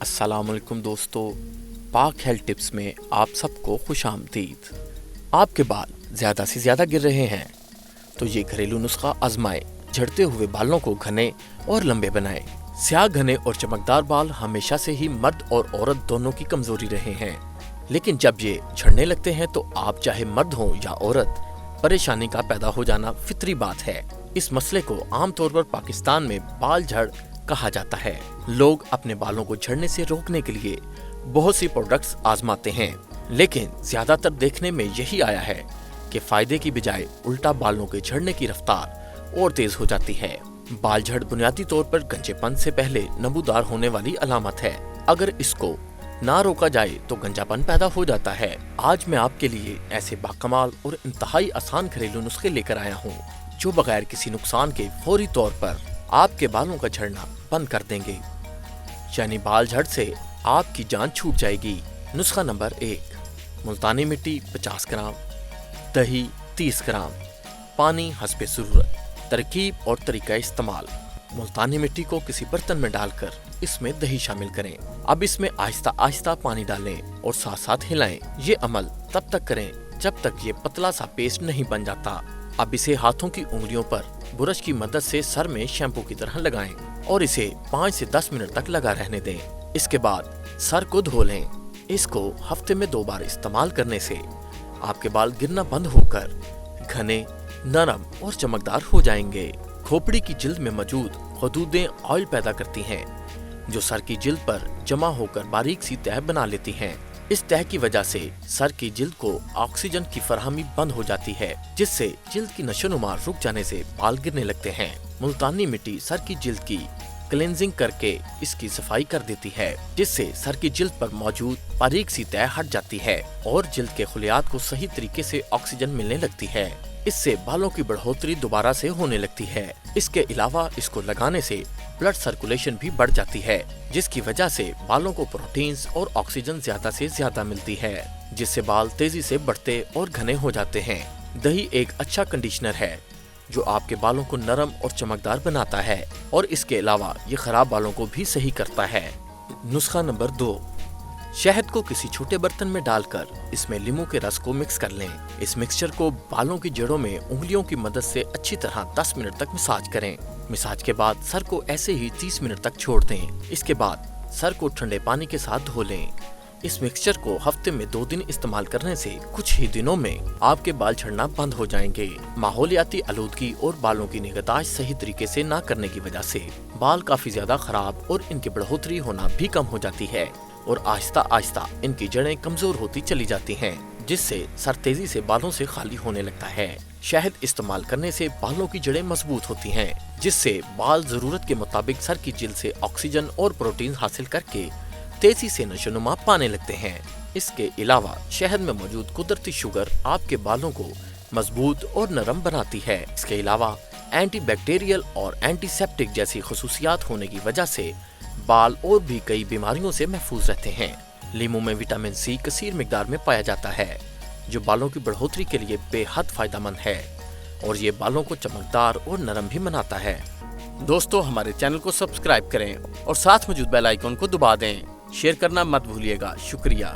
अस्सलाम वालेकुम दोस्तों, पाक हेल्थ टिप्स में आप सबको खुश आमदीद। आपके बाल ज़्यादा से ज़्यादा गिर रहे हैं तो ये घरेलू नुस्खा आजमाएं। झड़ते हुए बालों को घने और लंबे बनाएं। स्याह घने और चमकदार बाल हमेशा से ही मर्द और औरत दोनों की कमजोरी रहे हैं, लेकिन जब ये झड़ने लगते हैं तो आप चाहे मर्द हो या औरत, परेशानी का पैदा हो जाना फितरी बात है। इस मसले को आमतौर पर पाकिस्तान में बाल झड़ कहा जाता है। लोग अपने बालों को झड़ने से रोकने के लिए बहुत सी प्रोडक्ट्स आजमाते हैं, लेकिन ज्यादातर देखने में यही आया है कि फायदे की बजाय उल्टा बालों के झड़ने की रफ्तार और तेज हो जाती है। बाल झड़ बुनियादी तौर पर गंजेपन से पहले नमूदार होने वाली अलामत है। अगर इसको ना रोका जाए तो गंजापन पैदा हो जाता है। आज मैं आपके लिए ऐसे बाकमाल और इंतहाई आसान घरेलू नुस्खे लेकर आया हूँ जो बगैर किसी नुकसान के फौरी तौर पर आपके बालों का झड़ना बंद कर देंगे, यानी बाल झड़ से आपकी जान छूट जाएगी। नुस्खा नंबर 1, मुल्तानी मिट्टी 50 ग्राम, दही 30 ग्राम, पानी हस्बे ज़रूरत। तरकीब और तरीका इस्तेमाल। मुल्तानी मिट्टी को किसी बर्तन में डालकर इसमें दही शामिल करें। अब इसमें आहिस्ता आहिस्ता पानी डालें और साथ साथ हिलाएं। ये अमल तब तक करें जब तक ये पतला सा पेस्ट नहीं बन जाता। अब इसे हाथों की उंगलियों पर ब्रश की मदद से सर में शैम्पू की तरह लगाएं और इसे 5 से 10 मिनट तक लगा रहने दें। इसके बाद सर को धो लें। इसको हफ्ते में 2 बार इस्तेमाल करने से आपके बाल गिरना बंद होकर घने, नरम और चमकदार हो जाएंगे। खोपड़ी की जिल्द में मौजूद हदूदें ऑयल पैदा करती हैं जो सर की जिल्द पर जमा होकर बारीक सी तह बना लेती हैं। इस तह की वजह से सर की जिल्द को ऑक्सीजन की फराहमी बंद हो जाती है, जिससे जिल्द की नशोनुमा रुक जाने से बाल गिरने लगते हैं। मुल्तानी मिट्टी सर की जिल्द की क्लेंजिंग करके इसकी सफाई कर देती है, जिससे सर की जिल्द पर मौजूद बारीक सी तह हट जाती है और जिल्द के खुलियात को सही तरीके से ऑक्सीजन मिलने लगती है। इससे बालों की बढ़ोतरी दोबारा से होने लगती है। इसके अलावा इसको लगाने से ब्लड सर्कुलेशन भी बढ़ जाती है, जिसकी वजह से बालों को प्रोटीन्स और ऑक्सीजन ज्यादा से ज्यादा मिलती है, जिससे बाल तेजी से बढ़ते और घने हो जाते हैं। दही एक अच्छा कंडीशनर है जो आपके बालों को नरम और चमकदार बनाता है और इसके अलावा ये खराब बालों को भी सही करता है। नुस्खा नंबर 2, शहद को किसी छोटे बर्तन में डालकर इसमें नींबू के रस को मिक्स कर लें। इस मिक्सचर को बालों की जड़ों में उंगलियों की मदद से अच्छी तरह 10 मिनट तक मसाज करें। मसाज के बाद सर को ऐसे ही 30 मिनट तक छोड़ दें। इसके बाद सर को ठंडे पानी के साथ धो लें। इस मिक्सचर को हफ्ते में 2 दिन इस्तेमाल करने से कुछ ही दिनों में आपके बाल झड़ना बंद हो जाएंगे। माहौलियाती आलूदगी और बालों की निगहदाश्त सही तरीके से ना करने की वजह से बाल काफी ज्यादा खराब और इनकी बढ़ोतरी होना भी कम हो जाती है और आहिस्ता आहिस्ता इनकी जड़ें कमजोर होती चली जाती हैं, जिससे सर तेजी से बालों से खाली होने लगता है। शहद इस्तेमाल करने से बालों की जड़ें मजबूत होती हैं, जिससे बाल जरूरत के मुताबिक सर की जिल्द से ऑक्सीजन और प्रोटीन हासिल करके तेजी से नशोनुमा पाने लगते हैं। इसके अलावा शहद में मौजूद कुदरती शुगर आपके बालों को मजबूत और नरम बनाती है। इसके अलावा एंटी बैक्टीरियल और एंटीसेप्टिक जैसी खसूसियात होने की वजह से बाल और भी कई बीमारियों से महफूज रहते हैं। लीमू में विटामिन सी कसीर मिकदार में पाया जाता है जो बालों की बढ़ोतरी के लिए बेहद फायदेमंद है और ये बालों को चमकदार और नरम भी बनाता है। दोस्तों, हमारे चैनल को सब्सक्राइब करें और साथ मौजूद बेल आइकन को दबा दें। शेयर करना मत भूलिएगा। शुक्रिया।